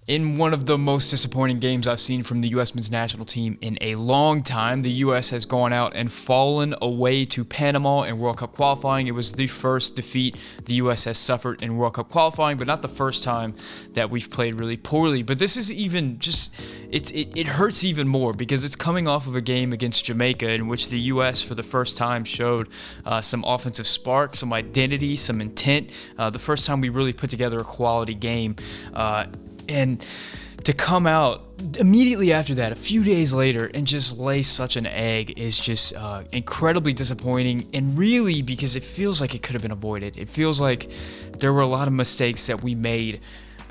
In one of the most disappointing games I've seen from the U.S. men's national team in a long time, the U.S. has gone out and fallen away to Panama in World Cup qualifying. It was the first defeat the U.S. has suffered in World Cup qualifying, but not the first time that we've played really poorly. But this is even just, it hurts even more because it's coming off of a game against Jamaica in which the U.S. for the first time showed some offensive spark, some identity, some intent. The first time we really put together a quality game. And to come out immediately after that, a few days later, and just lay such an egg is just incredibly disappointing. And really, because it feels like it could have been avoided. It feels like there were a lot of mistakes that we made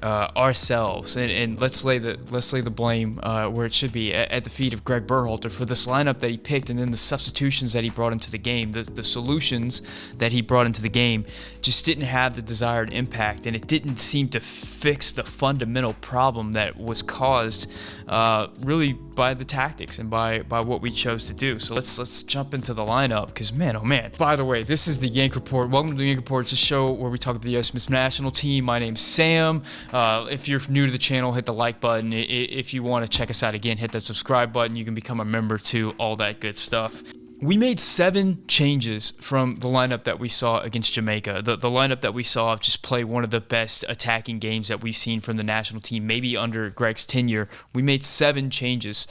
ourselves, and let's lay the blame where it should be, at the feet of Gregg Berhalter for this lineup that he picked, and then the substitutions that he brought into the game, the solutions that he brought into the game just didn't have the desired impact, and it didn't seem to fix the fundamental problem that was caused really by the tactics and by what we chose to do. So let's jump into the lineup, because man, oh man. By the way, this is the Yank Report. Welcome to the Yank Report. It's a show where we talk about the U.S. men's national team. My name's Sam. If you're new to the channel, hit the like button. If you want to check us out again, hit that subscribe button. You can become a member too, all that good stuff. We made 7 changes from the lineup that we saw against Jamaica. The lineup that we saw just play one of the best attacking games that we've seen from the national team, maybe under Gregg's tenure. We made 7 changes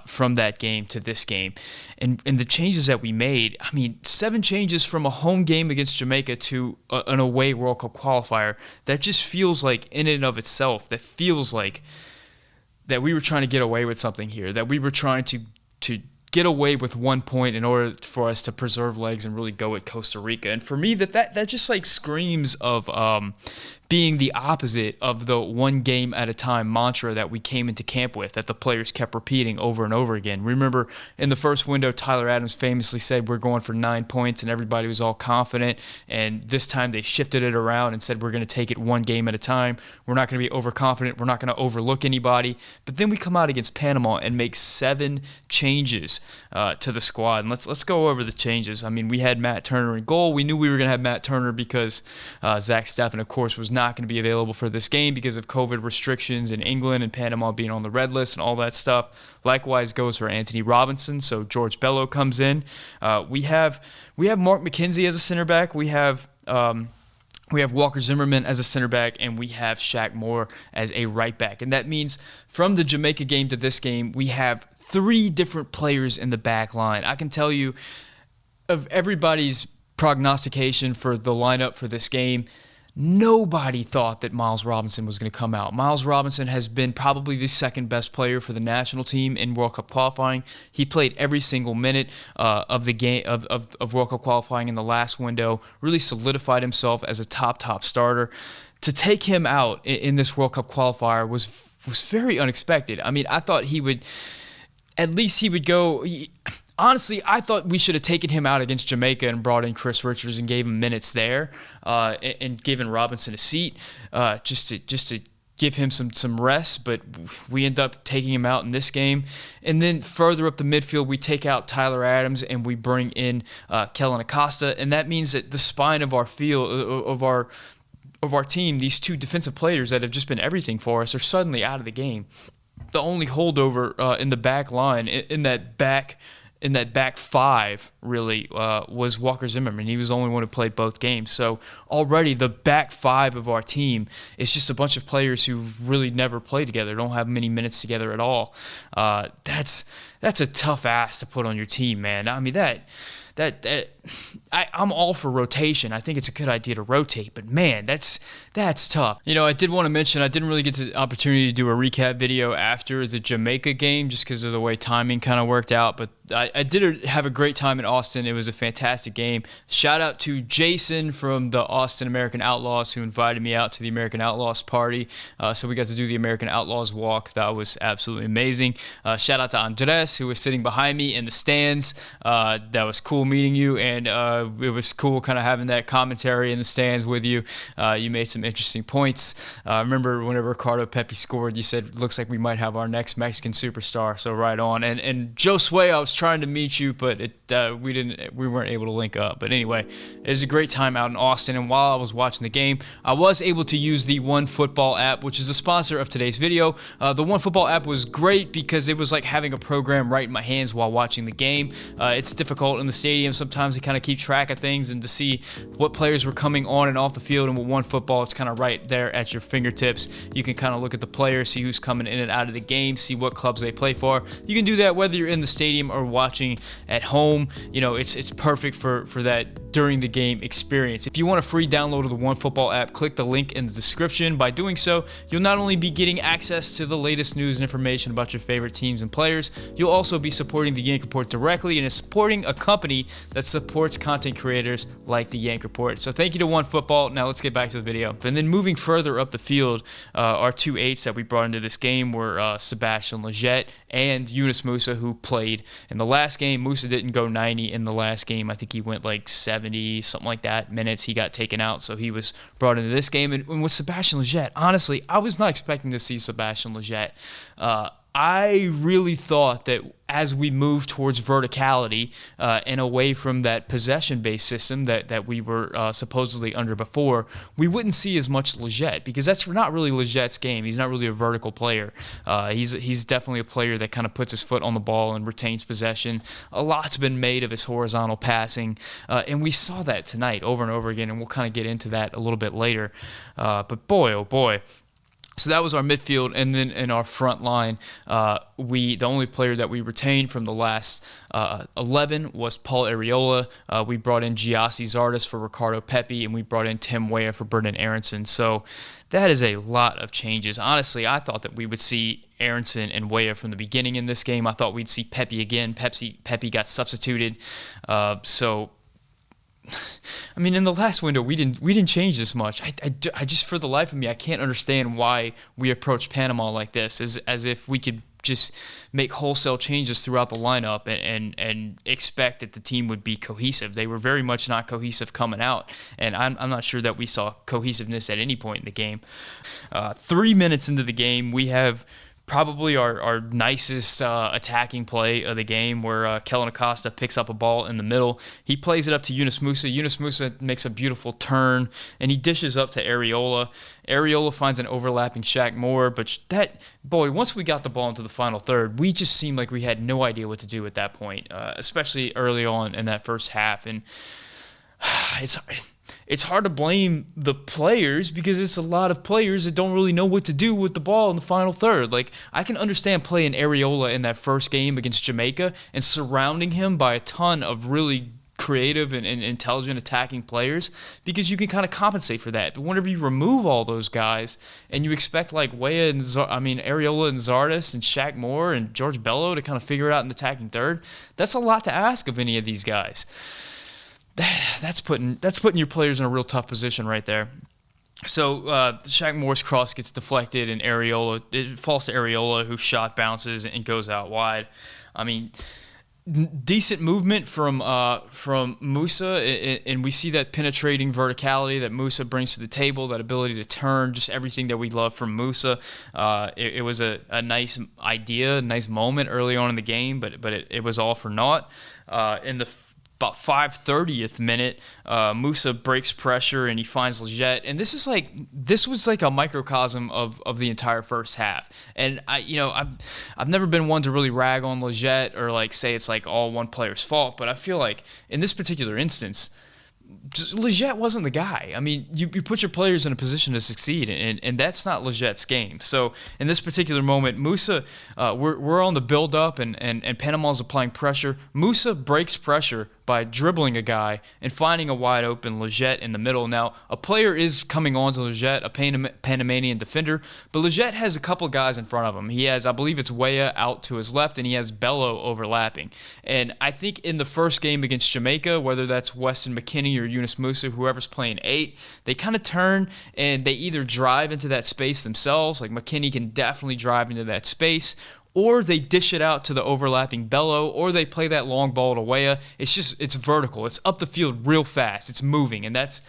from that game to this game. And the changes that we made, 7 changes from a home game against Jamaica to an away World Cup qualifier, that just feels like, in and of itself, that feels like that we were trying to get away with something here, that we were trying to get away with 1 point in order for us to preserve legs and really go at Costa Rica. And for me, that just like screams of being the opposite of the one game at a time mantra that we came into camp with, that the players kept repeating over and over again. Remember, in the first window, Tyler Adams famously said we're going for 9 points, and everybody was all confident. And this time they shifted it around and said we're going to take it 1 game at a time. We're not going to be overconfident. We're not going to overlook anybody. But then we come out against Panama and make 7 changes to the squad. And let's go over the changes. We had Matt Turner in goal. We knew we were going to have Matt Turner because Zach Steffen, of course, was not going to be available for this game because of COVID restrictions in England and Panama being on the red list and all that stuff. Likewise goes for Anthony Robinson, so George Bello comes in. We have Mark McKenzie as a center back. We have Walker Zimmerman as a center back, and we have Shaq Moore as a right back. And that means from the Jamaica game to this game, we have 3 different players in the back line. I can tell you, of everybody's prognostication for the lineup for this game, nobody thought that Miles Robinson was going to come out. Miles Robinson has been probably the second best player for the national team in World Cup qualifying. He played every single minute of the game of World Cup qualifying in the last window, really solidified himself as a top starter. To take him out in this World Cup qualifier was very unexpected. I thought he would go. Honestly, I thought we should have taken him out against Jamaica and brought in Chris Richards and gave him minutes there, and given Robinson a seat, just to give him some rest. But we end up taking him out in this game. And then further up the midfield, we take out Tyler Adams and we bring in Kellyn Acosta, and that means that the spine of our field of our team, these 2 defensive players that have just been everything for us, are suddenly out of the game. The only holdover in the back line, in that back 5, really, was Walker Zimmerman. He was the only one who played both games. So already the back 5 of our team is just a bunch of players who really never played together, don't have many minutes together at all. That's a tough ass to put on your team, man. I'm all for rotation. I think it's a good idea to rotate, but man, that's tough. I did want to mention I didn't really get the opportunity to do a recap video after the Jamaica game just because of the way timing kind of worked out, but I did have a great time in Austin. It was a fantastic game. Shout out to Jason from the Austin American Outlaws who invited me out to the American Outlaws party. So we got to do the American Outlaws walk. That was absolutely amazing. Shout out to Andres, who was sitting behind me in the stands. That was cool meeting you, and it was cool kind of having that commentary in the stands with you. You made some interesting points. I remember whenever Ricardo Pepi scored, you said, looks like we might have our next Mexican superstar, so right on. And Josue, I was was trying to meet you, but we weren't able to link up. But anyway, it was a great time out in Austin, and while I was watching the game, I was able to use the OneFootball app, which is a sponsor of today's video. The OneFootball app was great because it was like having a program right in my hands while watching the game. It's difficult in the stadium sometimes to kind of keep track of things and to see what players were coming on and off the field, and with OneFootball, it's kind of right there at your fingertips. You can kind of look at the players, see who's coming in and out of the game, see what clubs they play for. You can do that whether you're in the stadium or watching at home. You know, it's perfect for that during the game experience. If you want a free download of the OneFootball app, click the link in the description. By doing so, you'll not only be getting access to the latest news and information about your favorite teams and players, you'll also be supporting the Yank Report directly and is supporting a company that supports content creators like the Yank Report. So thank you to OneFootball. Now let's get back to the video. And then moving further up the field, our two eights that we brought into this game were Sebastian, Lletget, and Yunus, who played in the last game. Musah didn't go 90 in the last game. I think he went like 70, something like that, minutes. He got taken out, so he was brought into this game. And with Sebastian Lletget, honestly, I was not expecting to see Sebastian Lletget. I really thought that as we move towards verticality and away from that possession-based system that we were supposedly under before, we wouldn't see as much Lletget, because that's not really Lletget's game. He's not really a vertical player. He's definitely a player that kind of puts his foot on the ball and retains possession. A lot's been made of his horizontal passing, and we saw that tonight over and over again, and we'll kind of get into that a little bit later. But boy, oh boy. So that was our midfield, and then in our front line, the only player that we retained from the last 11 was Paul Arriola. We brought in Gyasi, Zardes for Ricardo Pepi, and we brought in Tim Weah for Brendan Aronson. So that is a lot of changes. Honestly, I thought that we would see Aronson and Weah from the beginning in this game. I thought we'd see Pepi again. Pepi got substituted. I mean, in the last window, we didn't change this much. I just, for the life of me, I can't understand why we approached Panama like this, as if we could just make wholesale changes throughout the lineup and expect that the team would be cohesive. They were very much not cohesive coming out, and I'm not sure that we saw cohesiveness at any point in the game. 3 minutes into the game, we have probably our nicest attacking play of the game, where Kellyn Acosta picks up a ball in the middle. He plays it up to Yunus. Yunus makes a beautiful turn, and he dishes up to Arriola. Arriola finds an overlapping Shaq, but once we got the ball into the final third, we just seemed like we had no idea what to do at that point, especially early on in that first half. And it's hard to blame the players, because it's a lot of players that don't really know what to do with the ball in the final third. Like, I can understand playing Arriola in that first game against Jamaica and surrounding him by a ton of really creative and intelligent attacking players, because you can kind of compensate for that. But whenever you remove all those guys and you expect like Weah and Arriola and Zardes and Shaq and George Bello to kind of figure it out in the attacking third, that's a lot to ask of any of these guys. That's putting your players in a real tough position right there. So Shaq Moore's cross gets deflected, and it falls to Arriola, whose shot bounces and goes out wide. I mean, decent movement from Musah, and we see that penetrating verticality that Musah brings to the table, that ability to turn, just everything that we love from Musah. It was a nice idea, a nice moment early on in the game, but it was all for naught. In the about 5:30th minute, Musah breaks pressure and he finds Lletget, and this was like a microcosm of the entire first half. And I've never been one to really rag on Lletget or like say it's like all one player's fault, but I feel like in this particular instance, Lletget wasn't the guy. I mean, you put your players in a position to succeed, and that's not Lletget's game. So in this particular moment, Musah, we're on the build-up, and Panama's applying pressure. Musah breaks pressure by dribbling a guy and finding a wide open Lletget in the middle. Now, a player is coming on to Lletget, a Panamanian defender, but Lletget has a couple guys in front of him. He has, I believe it's Weah out to his left, and he has Bello overlapping. And I think in the first game against Jamaica, whether that's Weston McKenzie or Yunus, whoever's playing 8, they kind of turn and they either drive into that space themselves, like McKenzie can definitely drive into that space, or they dish it out to the overlapping Bello, or they play that long ball to Weah. It's vertical. It's up the field real fast. It's moving, and that's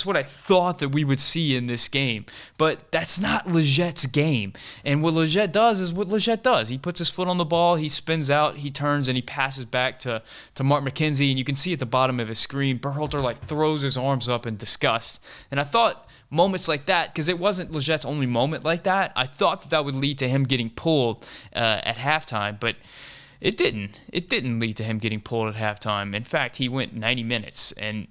what I thought that we would see in this game. But that's not Lletget's game. And what Lletget does is what Lletget does. He puts his foot on the ball, he spins out, he turns, and he passes back to Mark McKenzie, and you can see at the bottom of his screen, Berhalter like throws his arms up in disgust. And I thought moments like that, because it wasn't Lletget's only moment like that, I thought that would lead to him getting pulled at halftime, but it didn't. It didn't lead to him getting pulled at halftime. In fact, he went 90 minutes, and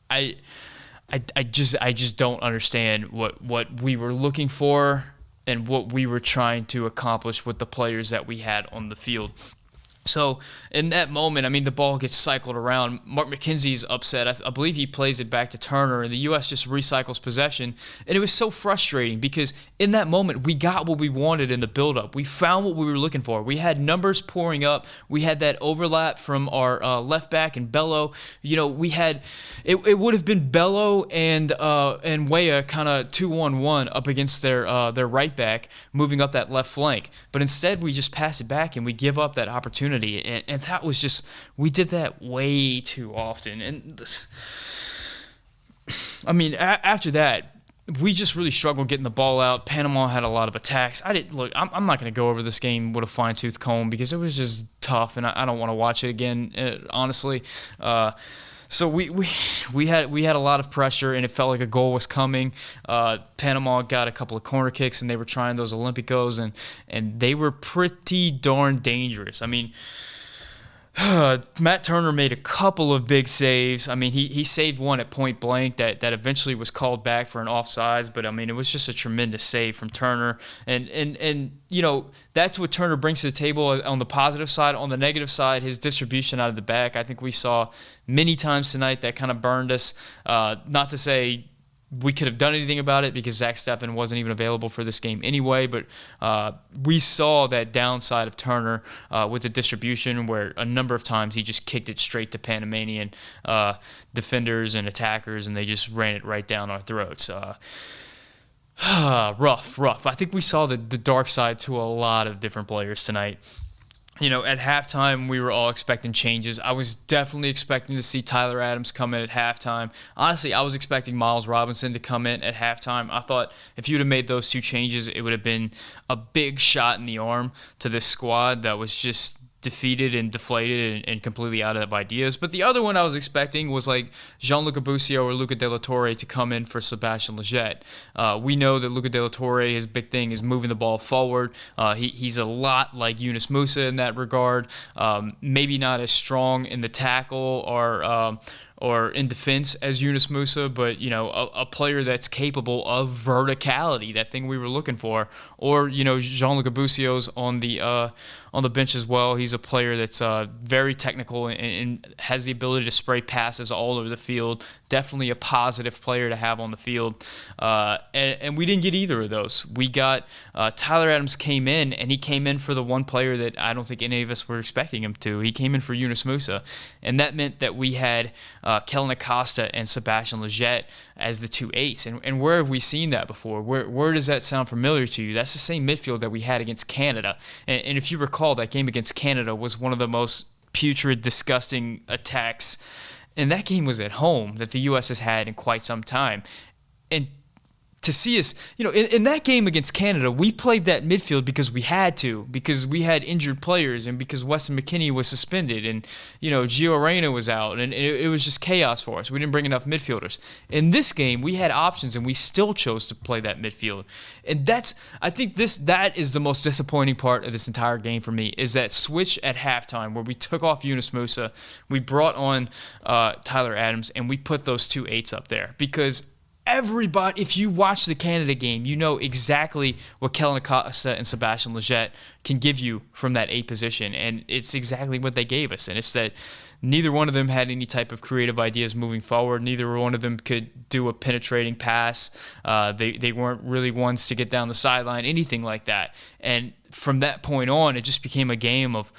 I just don't understand what we were looking for and what we were trying to accomplish with the players that we had on the field. So in that moment, I mean, the ball gets cycled around. Mark McKenzie's upset. I believe he plays it back to Turner, and the U.S. just recycles possession. And it was so frustrating because in that moment, we got what we wanted in the buildup. We found what we were looking for. We had numbers pouring up. We had that overlap from our left back and Bello. You know, we had it would have been Bello and Weah kind of 2-on-1 up against their right back, moving up that left flank. But instead, we just pass it back and we give up that opportunity. And that was just, we did that way too often. And I mean, after that, we just really struggled getting the ball out. Panama had a lot of attacks. I'm not going to go over this game with a fine-tooth comb because it was just tough, and I don't want to watch it again, honestly. So we had a lot of pressure, and it felt like a goal was coming. Panama got a couple of corner kicks, and they were trying those Olympicos, and they were pretty darn dangerous. I mean, Matt Turner made a couple of big saves. I mean, he saved one at point blank that eventually was called back for an offsides, but I mean, it was just a tremendous save from Turner. And you know, that's what Turner brings to the table on the positive side. On the negative side, his distribution out of the back, I think we saw many times tonight that kind of burned us. Not to say we could have done anything about it because Zach Steffen wasn't even available for this game anyway, but we saw that downside of Turner with the distribution where a number of times he just kicked it straight to Panamanian defenders and attackers, and they just ran it right down our throats. Rough. I think we saw the dark side to a lot of different players tonight. You know, at halftime, we were all expecting changes. I was definitely expecting to see Tyler Adams come in at halftime. Honestly, I was expecting Miles Robinson to come in at halftime. I thought if you'd have made those two changes, it would have been a big shot in the arm to this squad that was just defeated and deflated and completely out of ideas. But the other one I was expecting was like Gianluca Busio or Luca De La Torre to come in for Sebastian Lletget. We know that Luca De La Torre, his big thing is moving the ball forward. He's a lot like Yunus Musah in that regard. Maybe not as strong in the tackle or in defense as Yunus Musah, but you know, a player that's capable of verticality, that thing we were looking for. Or you know, Gianluca Busio's on the bench as well. He's a player that's very technical and has the ability to spray passes all over the field. Definitely a positive player to have on the field. And we didn't get either of those. We got Tyler Adams came in, and he came in for the one player that I don't think any of us were expecting him to. He came in for Yunus Musah, and that meant that we had Kellyn Acosta and Sebastian Lletget as the 2-8s. And where have we seen that before? Where does that sound familiar to you? That's the same midfield that we had against Canada. And if you recall, that game against Canada was one of the most putrid, disgusting attacks. And that game was at home that the U.S. has had in quite some time. And to see us, you know, in that game against Canada, we played that midfield because we had to, because we had injured players and because Weston McKennie was suspended and, you know, Gio Reyna was out, and it was just chaos for us. We didn't bring enough midfielders. In this game, we had options and we still chose to play that midfield. And I think that is the most disappointing part of this entire game for me, is that switch at halftime where we took off Yunus Musah, we brought on Tyler Adams, and we put those 2-8s up there because everybody, if you watch the Canada game, you know exactly what Kellyn Acosta and Sebastian Lletget can give you from that 8 position, and it's exactly what they gave us. And it's that neither one of them had any type of creative ideas moving forward. Neither one of them could do a penetrating pass. They weren't really ones to get down the sideline, anything like that. And from that point on, it just became a game of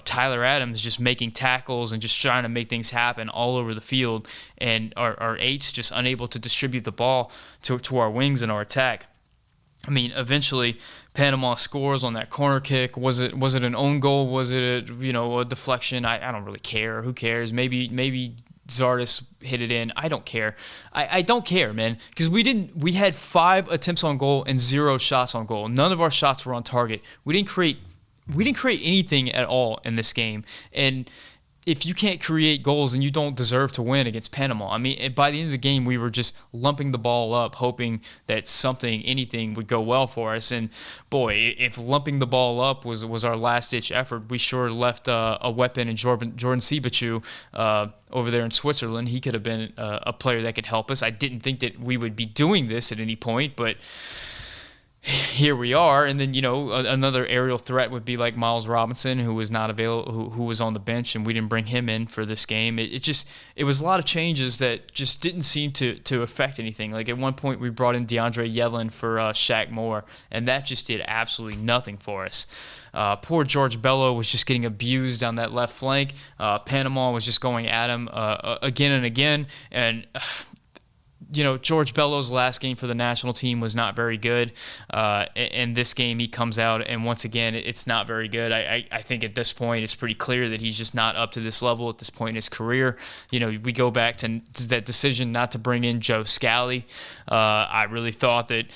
Tyler Adams just making tackles and just trying to make things happen all over the field, and our 8s just unable to distribute the ball to our wings in our attack. I mean, eventually Panama scores on that corner kick. Was it an own goal? Was it a deflection? I don't really care. Who cares? Maybe Zardes hit it in. I don't care. I don't care, man, because we had 5 attempts on goal and 0 shots on goal. None of our shots were on target. We didn't create anything at all in this game. And if you can't create goals, then you don't deserve to win against Panama. I mean, by the end of the game, we were just lumping the ball up, hoping that anything would go well for us. And boy, if lumping the ball up was our last-ditch effort, we sure left a weapon in Jordan Siebatcheu over there in Switzerland. He could have been a player that could help us. I didn't think that we would be doing this at any point, but here we are. And then another aerial threat would be like Miles Robinson, who was not available, who was on the bench, and we didn't bring him in for this game. It was a lot of changes that just didn't seem to affect anything. Like at one point we brought in DeAndre Yedlin for Shaq Moore, and that just did absolutely nothing for us. Poor George Bello was just getting abused on that left flank. Panama was just going at him again and again, and George Bello's last game for the national team was not very good. In this game, he comes out, and once again, it's not very good. I think at this point, it's pretty clear that he's just not up to this level at this point in his career. We go back to that decision not to bring in Joe Scally. I really thought that,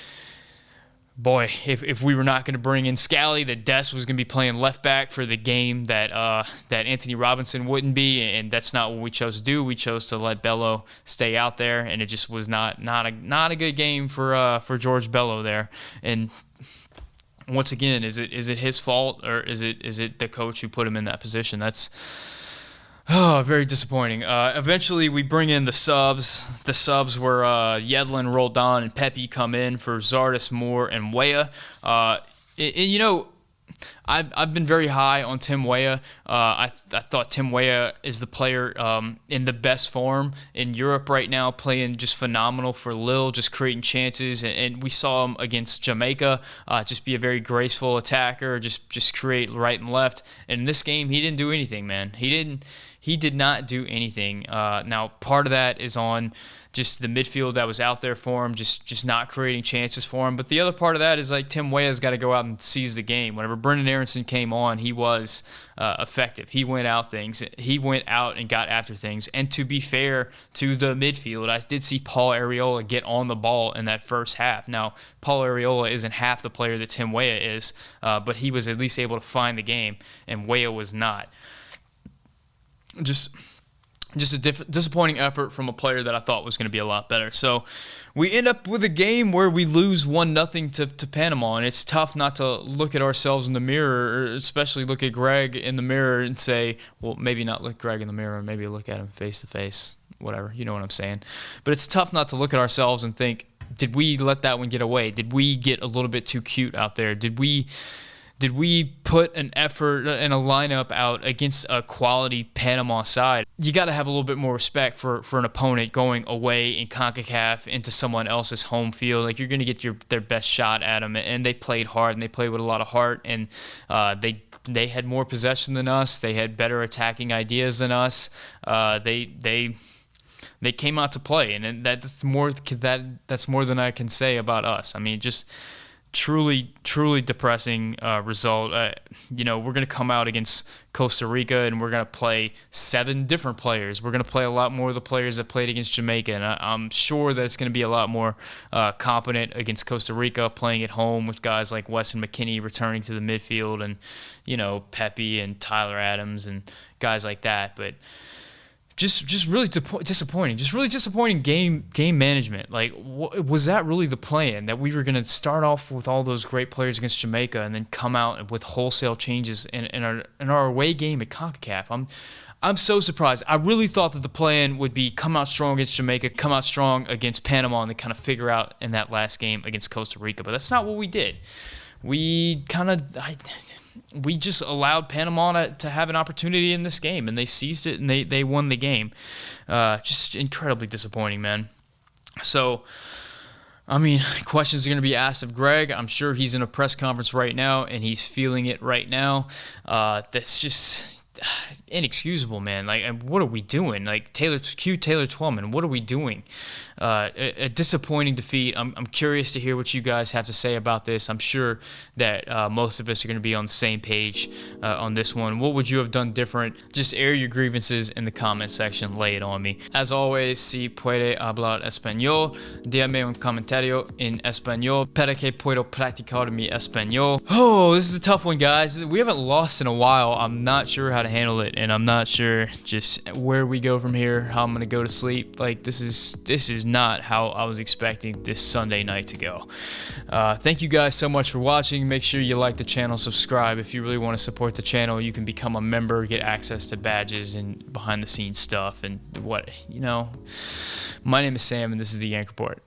boy, if we were not going to bring in Scally, that Des was going to be playing left back for the game that Anthony Robinson wouldn't be, and that's not what we chose to do. We chose to let Bello stay out there, and it just was not a good game for George Bello there. And once again, is it his fault, or is it the coach who put him in that position? That's very disappointing. Eventually, we bring in the subs. The subs were Yedlin, Roldan, and Pepe come in for Zardes, Moore, and Weah. I've been very high on Tim Weah. I thought Tim Weah is the player in the best form in Europe right now, playing just phenomenal for Lille, just creating chances. And we saw him against Jamaica, just be a very graceful attacker, just create right and left. And in this game, he didn't do anything, man. He did not do anything. Now, part of that is on just the midfield that was out there for him, just not creating chances for him. But the other part of that is like Tim Weah's got to go out and seize the game. Whenever Brendan Aronson came on, he was effective. He went out and got after things. And to be fair to the midfield, I did see Paul Arriola get on the ball in that first half. Now, Paul Arriola isn't half the player that Tim Weah is, but he was at least able to find the game, and Weah was not. Just a disappointing effort from a player that I thought was going to be a lot better. So we end up with a game where we lose 1-0 to Panama, and it's tough not to look at ourselves in the mirror, or especially look at Gregg in the mirror and say, well, maybe not look Gregg in the mirror, maybe look at him face to face, whatever, you know what I'm saying. But it's tough not to look at ourselves and think, did we let that one get away? Did we get a little bit too cute out there? Did we put an effort and a lineup out against a quality Panama side? You got to have a little bit more respect for an opponent going away in CONCACAF into someone else's home field. Like, you're going to get their best shot at them, and they played hard, and they played with a lot of heart, and they had more possession than us. They had better attacking ideas than us. They came out to play, and that's more than I can say about us. I mean, just truly depressing result. We're going to come out against Costa Rica, and we're going to play 7 different players. We're going to play a lot more of the players that played against Jamaica, and I'm sure that it's going to be a lot more competent against Costa Rica, playing at home with guys like Weston McKennie returning to the midfield, and Pepe and Tyler Adams and guys like that. But just really disappointing. Just really disappointing game management. Like, was that really the plan, that we were going to start off with all those great players against Jamaica and then come out with wholesale changes in our away game at CONCACAF? I'm so surprised. I really thought that the plan would be come out strong against Jamaica, come out strong against Panama, and then kind of figure out in that last game against Costa Rica. But that's not what we did. We just allowed Panama to have an opportunity in this game, and they seized it, and they won the game. Just incredibly disappointing, man. So, I mean, questions are going to be asked of Gregg. I'm sure he's in a press conference right now, and he's feeling it right now. That's just inexcusable, man. Like, what are we doing? Like, Taylor Twellman, what are we doing? A disappointing defeat. I'm curious to hear what you guys have to say about this. I'm sure that most of us are going to be on the same page on this one. What would you have done different? Just air your grievances in the comment section. Lay it on me. As always, si puede hablar español, dígame un comentario en español para que puedo practicar mi español. Oh, this is a tough one, guys. We haven't lost in a while. I'm not sure how to handle it, and I'm not sure just where we go from here, how I'm gonna go to sleep. Like, this is not how I was expecting this Sunday night to go. Thank you guys so much for watching. Make sure you like the channel, subscribe. If you really want to support the channel, you can become a member, get access to badges and behind the scenes stuff and what, you know. My name is Sam, and this is the Yank Report.